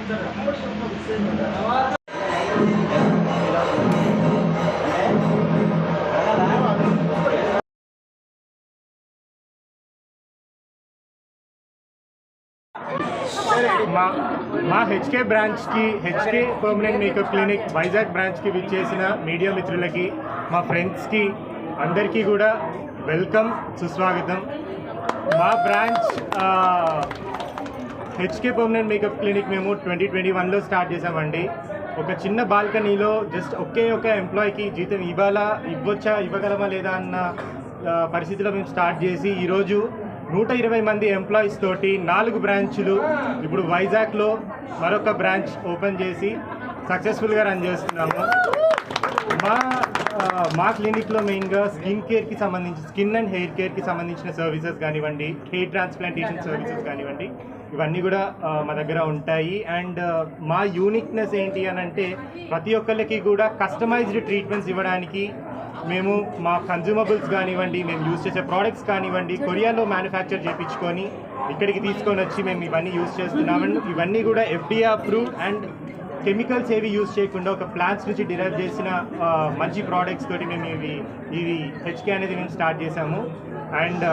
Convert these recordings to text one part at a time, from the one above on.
మా హెచ్కే బ్రాంచ్కి HK permanent makeup clinic Vizag బ్రాంచ్కి విచ్చేసిన మీడియా మిత్రులకి మా ఫ్రెండ్స్కి అందరికీ కూడా వెల్కమ్, సుస్వాగతం. మా branch HK permanent makeup clinic మేము 2021లో స్టార్ట్ చేసామండి. ఒక చిన్న బాల్కనీలో జస్ట్ ఒక ఎంప్లాయీకి జీతం ఇవ్వగలమా లేదా అన్న పరిస్థితిలో మేము స్టార్ట్ చేసి ఈరోజు 120 మంది ఎంప్లాయీస్ తోటి 4 బ్రాంచ్లు, ఇప్పుడు వైజాగ్లో మరొక బ్రాంచ్ ఓపెన్ చేసి సక్సెస్ఫుల్గా రన్ చేస్తున్నాము. మా క్లినిక్లో మెయిన్గా స్కిన్ అండ్ హెయిర్ కేర్కి సంబంధించిన సర్వీసెస్ కానివ్వండి, హెయిర్ ట్రాన్స్ప్లాంటేషన్ సర్వీసెస్ కానివ్వండి, ఇవన్నీ కూడా మా దగ్గర ఉంటాయి. అండ్ మా యూనిక్నెస్ ఏంటి అని అంటే ప్రతి ఒక్కరికి కూడా కస్టమైజ్డ్ ట్రీట్మెంట్స్ ఇవ్వడానికి మేము మా కన్జ్యూమబుల్స్ కానివ్వండి, మేము యూజ్ చేసే ప్రోడక్ట్స్ కానివ్వండి, కొరియాలో మ్యానుఫ్యాక్చర్ చేయించుకొని ఇక్కడికి తీసుకొని వచ్చి మేము ఇవన్నీ యూజ్ చేస్తున్నాము. ఇవన్నీ కూడా FDA అప్రూవ్డ్ అండ్ కెమికల్స్ ఏవి యూజ్ చేయకుండా ఒక ప్లాంట్స్ నుంచి డిరైవ్ చేసిన మంచి ప్రోడక్ట్స్ తోటి మేము ఇది హెచ్కే అనేది మేము స్టార్ట్ చేసాము. అండ్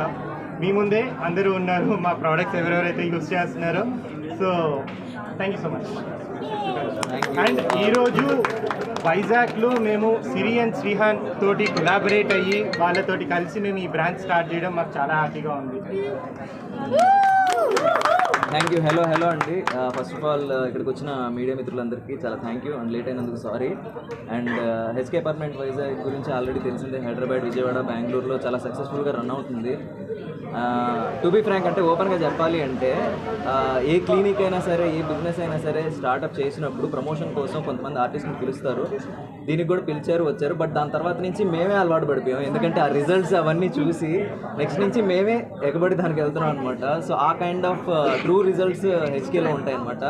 మీ ముందే అందరూ ఉన్నారు మా ప్రోడక్ట్స్ ఎవరెవరైతే యూజ్ చేస్తున్నారో. So thank you so much. And ఈరోజు వైజాగ్లో మేము సిరి అండ్ శ్రీహాన్ తోటి కొలాబరేట్ అయ్యి వాళ్ళతోటి కలిసి మేము ఈ బ్రాంచ్ స్టార్ట్ చేయడం మాకు చాలా హ్యాపీగా ఉంది. Thank you. హలో అండి. ఫస్ట్ ఆఫ్ ఆల్ ఇక్కడికి వచ్చిన మీడియా మిత్రులందరికీ చాలా థ్యాంక్ యూ అండ్ లేట్ అయినందుకు sorry. And HK apartment Vizag గురించి ఆల్రెడీ తెలిసిందే. హైదరాబాద్, విజయవాడ, బెంగళూరులో చాలా సక్సెస్ఫుల్గా రన్ అవుతుంది. టు బీ ఫ్రాంక్ అంటే ఓపెన్గా చెప్పాలి అంటే ఏ క్లినిక్ అయినా సరే, ఏ బిజినెస్ అయినా సరే స్టార్ట్అప్ చేసినప్పుడు ప్రమోషన్ కోసం కొంతమంది ఆర్టిస్ట్ని పిలుస్తారు. దీనికి కూడా వచ్చారు. బట్ దాని తర్వాత నుంచి మేమే అలవాటు పడిపోయాం. ఎందుకంటే ఆ రిజల్ట్స్ అవన్నీ చూసి నెక్స్ట్ నుంచి మేమే ఎగబడి దానికి వెళ్తున్నాం అనమాట. సో ఆ కైండ్ ఆఫ్ ట్రూ రిజల్ట్స్ హెచ్కేలో ఉంటాయి అనమాట.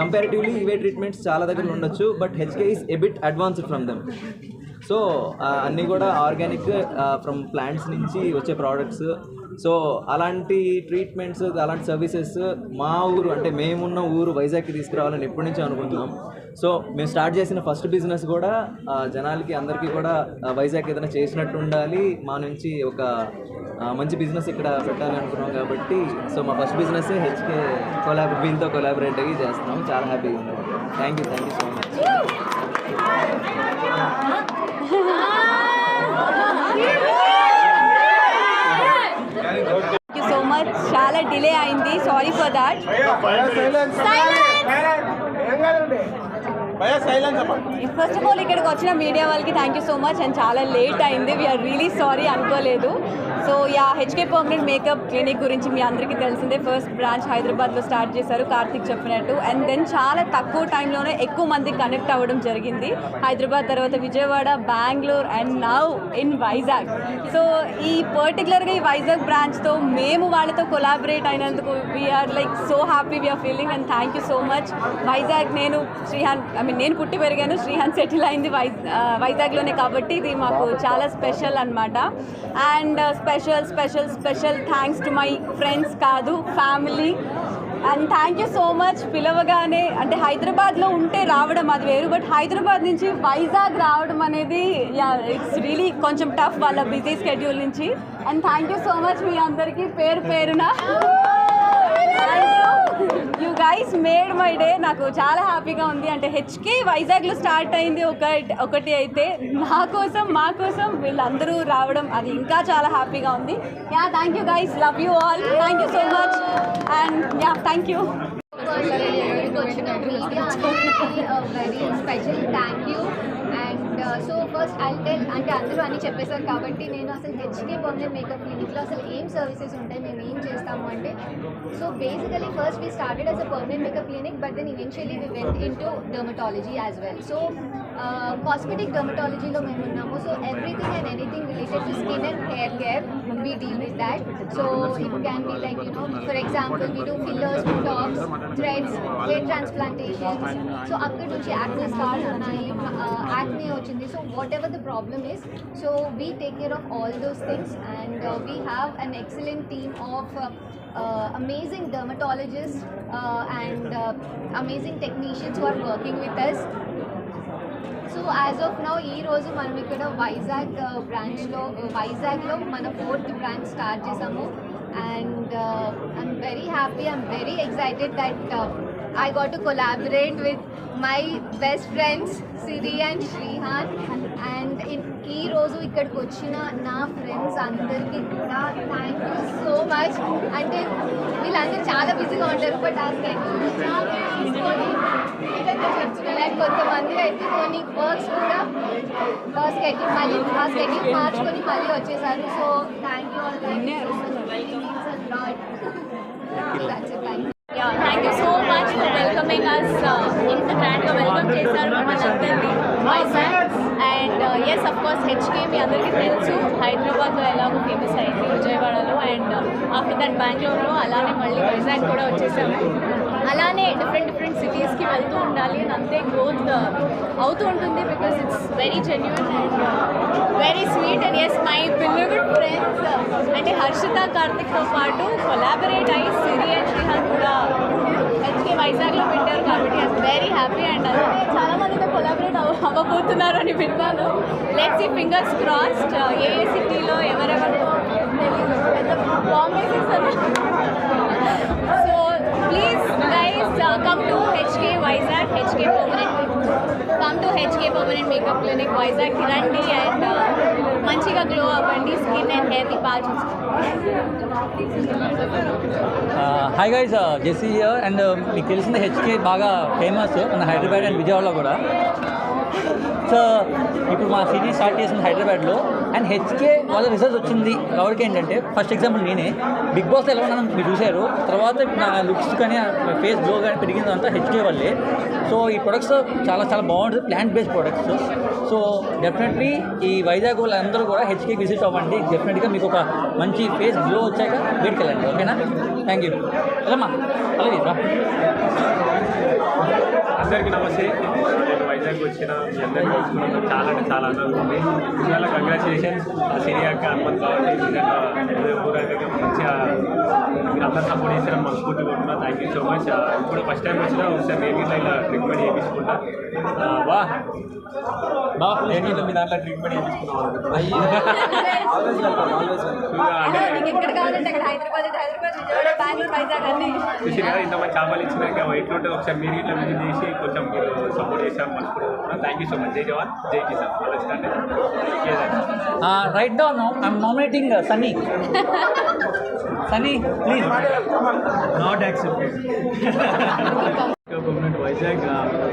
కంపారిటివ్లీ ఇవే ట్రీట్మెంట్స్ చాలా దగ్గర ఉండొచ్చు, but HK is a bit advanced from them. So అన్నీ కూడా ఆర్గానిక్ ఫ్రమ్ ప్లాంట్స్ నుంచి వచ్చే ప్రోడక్ట్స్. సో అలాంటి ట్రీట్మెంట్స్, అలాంటి సర్వీసెస్ మా ఊరు అంటే మేమున్న ఊరు వైజాగ్కి తీసుకురావాలని ఎప్పటి నుంచో అనుకుంటున్నాం. సో మేము స్టార్ట్ చేసిన ఫస్ట్ బిజినెస్ కూడా జనాలకి అందరికీ కూడా వైజాగ్ ఏదైనా చేసినట్టు ఉండాలి, మా నుంచి ఒక మంచి బిజినెస్ ఇక్కడ పెట్టాలి అనుకున్నాం కాబట్టి సో మా ఫస్ట్ బిజినెస్ హెచ్కే వీళ్ళతో కొలాబరేట్ అయ్యి చేస్తున్నాం. చాలా హ్యాపీగా ఉంది. Thank you so much. చాలా డిలే అయింది, sorry for that. First of all ఇక్కడికి వచ్చిన మీడియా వాళ్ళకి thank you so much. And చాలా లేట్ అయింది, వీఆర్ రియలీ సారీ, అనుకోలేదు. So HK permanent makeup clinic గురించి మీ అందరికీ తెలిసిందే. ఫస్ట్ బ్రాంచ్ హైదరాబాద్లో స్టార్ట్ చేశారు కార్తిక్ చెప్పినట్టు. అండ్ దెన్ చాలా తక్కువ టైంలోనే ఎక్కువ మంది కనెక్ట్ అవ్వడం జరిగింది. హైదరాబాద్ తర్వాత Vijayawada, Bengaluru and now in Vizag. So ఈ పర్టికులర్గా ఈ వైజాగ్ బ్రాంచ్తో మేము వాళ్ళతో కొలాబరేట్ అయినందుకు we're like so happy, we're feeling. And thank you so much. Vizag నేను పుట్టి పెరిగాను, శ్రీహాన్ సెటిల్ అయింది వైజాగ్లోనే కాబట్టి ఇది మాకు చాలా స్పెషల్ అనమాట. And special thanks to my friends కాదు, family. And thank you so much. పిలవగానే అంటే హైదరాబాద్లో ఉంటే రావడం అది వేరు, బట్ హైదరాబాద్ నుంచి వైజాగ్ రావడం అనేది ఇట్స్ రియలీ కొంచెం టఫ్ వాళ్ళ బిజీ స్కెడ్యూల్ నుంచి. And thank you so much మీ అందరికీ పేరున. You guys made my day. నాకు చాలా హ్యాపీగా ఉంది. అంటే హెచ్కే వైజాగ్లో స్టార్ట్ అయింది ఒకటి అయితే మా కోసం వీళ్ళందరూ రావడం అది ఇంకా చాలా హ్యాపీగా ఉంది. Thank you guys, love you all, thank you so much. And thank you. Very special thank you. And so first అంటే అందరూ అన్నీ చెప్పేశారు కాబట్టి నేను అసలు హెచ్కే పర్మనెంట్ మేకప్ క్లినిక్లో అసలు ఏం సర్వీసెస్ ఉంటాయి, మేము ఏం చేస్తాము అంటే, so basically first we started as a permanent makeup clinic, but then eventually we went into dermatology as well. So cosmetic డర్మటాలజీలో మేము ఉన్నాము. So everything and anything related to skin and hair care we deal with that. So it can be like, for example, we do fillers, botox, threads, hair transplantations. So akkad nunchi acne scars unnayi, acne ochindi, ఉంటుంది. So what ever the problem is, so we take care of all those things and we have an excellent team of amazing dermatologists and amazing technicians who are working with us. So as of now ఈ రోజు మనం ఇక్కడ వైజాగ్లో మన 4th branch start చేసాము and I'm very happy, I'm very excited that I got to collaborate with my best friends Siri and Shrihan and ఈ రోజు ఇక్కడికి వచ్చిన నా ఫ్రెండ్స్ అందరికీ కూడా థ్యాంక్ యూ సో మచ్. అంటే వీళ్ళందరూ చాలా బిజీగా ఉంటారు, బట్ ఆ స్కెడ్యూల్ తీసుకొని లైక్ కొంతమంది అయితే కొన్ని వర్క్స్ కూడా స్కెడ్యూల్ మార్చుకొని మళ్ళీ వచ్చేసారు. So thank you all, thank you so much. That's it, thank you. Yeah, thank you so much for welcoming us. ఇంత గ్రాండ్గా వెల్కమ్ చేశారు మమ్మల్ని అందరినీ Vizag. And yes of course HK మీ అందరికీ తెలుసు, హైదరాబాద్లో ఎలాగో ఫేమస్ అయింది, విజయవాడలో అండ్ ఆఫ్టర్ దట్ బెంగళూరులో, అలానే మళ్ళీ వైజాగ్ కూడా వచ్చేసాము. అలానే డిఫరెంట్ సిటీస్కి వెళ్తూ ఉండాలి అని అంతే గ్రోత్ అవుతూ ఉంటుంది, because it's very genuine and very sweet. And yes my believed friends అంటే హర్షిత కార్తిక్తో పాటు కొలాబరేట్ అయ్యి సిరి అండ్ శ్రీహాన్ కూడా హెచ్కే వైజాగ్లో పెట్టారు కాబట్టి ఐఎమ్ వెరీ హ్యాపీ. అండ్ అలానే చాలా మందితో కొలాబరేట్ అవ్వబోతున్నారు అని విన్నాను. Let's see, fingers crossed. ఏ సిటీలో ఎవరెవరు పెద్ద ప్రామిసెస్ అన్న. So please guys come to HK Vizag, HK permanent makeup clinic వైజాగ్కి రండి అండ్ మంచిగా గ్లో అవ్వండి, స్కిన్ అండ్ హెయిర్ని బాగా చూసుకోండి. Hi guys, Jessie here. And మీకు తెలిసిన హెచ్కే బాగా ఫేమస్ మన హైదరాబాద్ అండ్ విజయవాడలో కూడా. సో ఇప్పుడు మా సిరీస్ స్టార్ట్ చేసింది హైదరాబాద్లో అండ్ హెచ్కే వాళ్ళ రిజల్ట్స్ వచ్చింది. ఎవరికి ఏంటంటే ఫస్ట్ ఎగ్జాంపుల్ నేనే బిగ్ బాస్లో ఎలా ఉన్నాను మీరు చూశారు, తర్వాత నా లుక్స్ కానీ ఫేస్ గ్లో కానీ పెరిగిందంతా హెచ్కే వల్లే. సో ఈ ప్రొడక్ట్స్ చాలా చాలా బాగుంటుంది, plant based products. So definitely ఈ వైజాగ్ వాళ్ళందరూ కూడా హెచ్కే విజిట్ అవ్వండి. డెఫినెట్గా మీకు ఒక మంచి ఫేస్ గ్లో వచ్చాక బయటికి వెళ్ళండి, ఓకేనా? Thank you. వెళ్ళమ్మా, అలాగే రా. అందరికీ నమస్తే. నేను వైజాగ్ వచ్చిన మీ అందరికీ వచ్చుకున్నాను, చాలా అంటే చాలా ఆనందంగా ఉంది. నిజంగా కంగ్రాచులేషన్స్ సిరియాక హనుమంత్ కాబట్టి నిజంగా ఊరంగా మంచిగా మీరు అందరూ సపోర్ట్ చేసిన మనస్ఫూర్తి కొట్టున్నా. Thank you so much. ఇప్పుడు ఫస్ట్ టైం వచ్చినా ఒకసారి నేను ఇట్లా ఇలా ట్రీట్మెంట్ చేయించుకుంటా. నేను ఇట్లా మీ దాంట్లో ట్రీట్మెంట్ చేయించుకున్నాను. చూసినా ఇంత మంచి చేపలు ఇచ్చినాక ఎట్లుంటుంది ఒకసారి మీరు ఇట్లా విజిట్ చేసి కొంచెం మీరు సపోర్ట్ చేశారు మనస్ఫూర్తి. Thank you so much. జై జవాన్ జై కిసాన్. Right down I'm nominating Sunny. Sunny please. Not accepted. Permanent Vizag,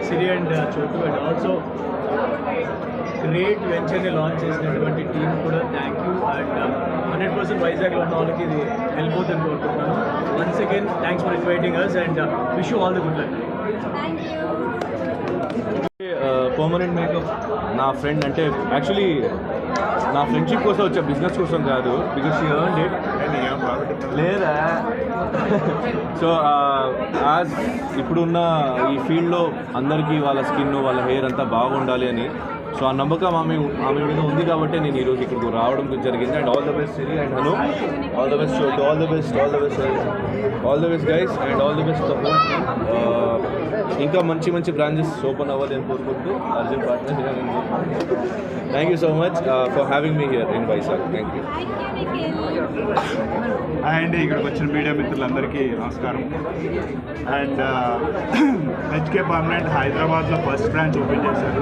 Siri and Chotu, and also great వెంచర్ని లాంచ్ చేసినటువంటి టీం కూడా థ్యాంక్ యూ. అండ్ 100% వైజాగ్లో ఉన్న వాళ్ళకి ఇది వెళ్ళిపోతుందని కోరుకుంటున్నాను. Once again thanks for inviting us and wish you all the good luck. Permanent makeup నా ఫ్రెండ్, అంటే యాక్చువల్లీ నా ఫ్రెండ్షిప్ కోసం వచ్చే, బిజినెస్ కోసం కాదు. బికాస్ షీ ఎర్న్డ్ ఇట్ లేదా. సో యాజ్ ఇప్పుడున్న ఈ ఫీల్డ్లో అందరికీ వాళ్ళ స్కిన్ వాళ్ళ హెయిర్ అంతా బాగుండాలి అని, సో ఆ నమ్మకం ఆమె మీద ఉంది కాబట్టి నేను ఈరోజు ఇక్కడికి రావడం జరిగింది. And all the best Siri and Hanu, all the best Chotu, all the best guys and all the best the whole team. ఇంకా మంచి మంచి బ్రాంచెస్ ఓపెన్ అవ్వాలి అని కోరుకుంటూ Arjun partner. Thank you so much for having me here in Vizag. Thank you. And ఇక్కడికి వచ్చిన media మిత్రులందరికీ నమస్కారం. అండ్ హెచ్కే పర్మనెంట్ హైదరాబాద్లో ఫస్ట్ బ్రాంచ్ ఓపెన్ చేశారు.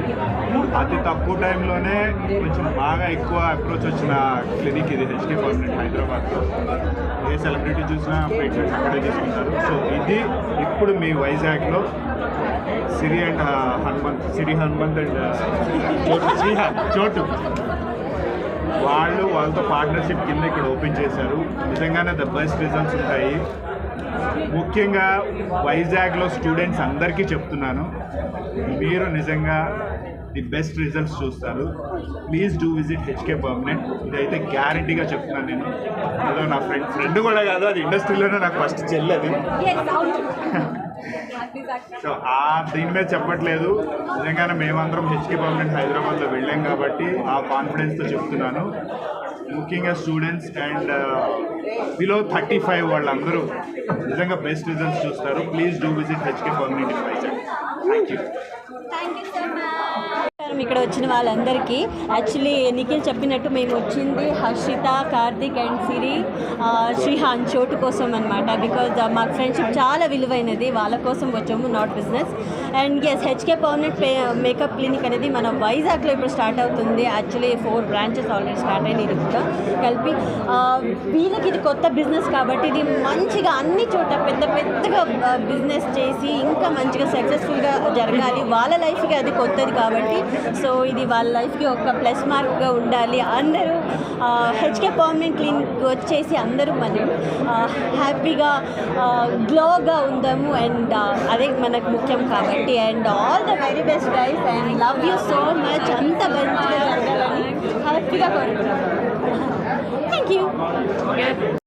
అతి తక్కువ టైంలోనే కొంచెం బాగా ఎక్కువ అప్రోచ్ వచ్చిన క్లినిక్ ఇది హెచ్కే పర్మనెంట్ హైదరాబాద్లో. ఏ సెలబ్రిటీ చూసినా ట్రీట్మెంట్స్ అక్కడే తీసుకుంటారు. సో ఇది ఇప్పుడు మీ వైజాగ్లో సిరి అండ్ హనుమంత్, సిరి హనుమంత్ అండ్ చోటు వాళ్ళతో పార్ట్నర్షిప్ కింద ఇక్కడ ఓపెన్ చేశారు. నిజంగానే ద బెస్ట్ రిజల్ట్స్ ఉంటాయి. ముఖ్యంగా వైజాగ్లో స్టూడెంట్స్ అందరికీ చెప్తున్నాను, మీరు నిజంగా ది బెస్ట్ రిజల్ట్స్ చూస్తారు. Please do visit HK permanent. ఇదైతే గ్యారంటీగా చెప్తున్నాను నేను. ఏదో నా ఫ్రెండ్ కూడా కాదు, అది ఇండస్ట్రీలోనే నాకు ఫస్ట్ చెల్లది. సో దీని మీద చెప్పట్లేదు, నిజంగానే మేమందరం హెచ్కే పర్మనెంట్ హైదరాబాద్లో వెళ్ళాం కాబట్టి ఆ కాన్ఫిడెన్స్తో చెప్తున్నాను. ముఖ్యంగా స్టూడెంట్స్ అండ్ బిలో 35 వాళ్ళందరూ నిజంగా బెస్ట్ రిజల్ట్స్ చూస్తారు. Please do visit HK permanent in Vizag. Thank you. ఇక్కడ వచ్చిన వాళ్ళందరికీ యాక్చువల్లీ నిఖిల్ చెప్పినట్టు మేము వచ్చింది హర్షిత, కార్తిక్ అండ్ సిరి, శ్రీహాన్ చోటు కోసం అనమాట. బికాజ్ మా ఫ్రెండ్షిప్ చాలా విలువైనది, వాళ్ళ కోసం వచ్చాము, not business. And yes, HK permanent makeup clinic అనేది మన వైజాగ్లో ఇప్పుడు స్టార్ట్ అవుతుంది. యాక్చువల్లీ 4 బ్రాంచెస్ ఆల్రెడీ స్టార్ట్ అయినాయి ఇది కూడా కలిపి. వీళ్ళకి ఇది కొత్త బిజినెస్ కాబట్టి ఇది మంచిగా అన్ని చోట పెద్దగా బిజినెస్ చేసి ఇంకా మంచిగా సక్సెస్ఫుల్గా జరగాలి. వాళ్ళ లైఫ్కి అది కొత్తది కాబట్టి సో ఇది వాళ్ళ లైఫ్కి ఒక ప్లస్ మార్క్గా ఉండాలి. అందరూ హెచ్కే పర్మనెంట్ క్లినిక్ వచ్చేసి అందరూ మనం హ్యాపీగా గ్లోగా ఉందాము. అండ్ అదే మనకు ముఖ్యం కాబట్టి. And all the very best guys and love you so much. అంత మంచిగా జరగాలని హ్యాపీగా కోరుకుంటున్నాను. Thank you.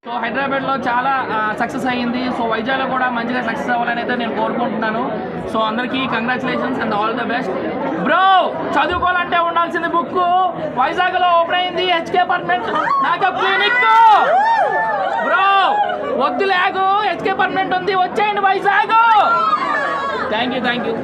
సో హైదరాబాద్లో చాలా సక్సెస్ అయ్యింది. సో వైజాగ్లో కూడా మంచిగా సక్సెస్ అవ్వాలని అయితే నేను కోరుకుంటున్నాను. సో అందరికీ congratulations and all the best. Bro, చదువుకోవాలంటే ఉండాల్సింది బుక్. వైజాగ్లో ఓపెన్ అయింది HK permanent makeup clinic. Bro వద్దు లేగు, హెచ్కే పర్మనెంట్ ఉంది, వచ్చేయండి వైజాగ్. Thank you.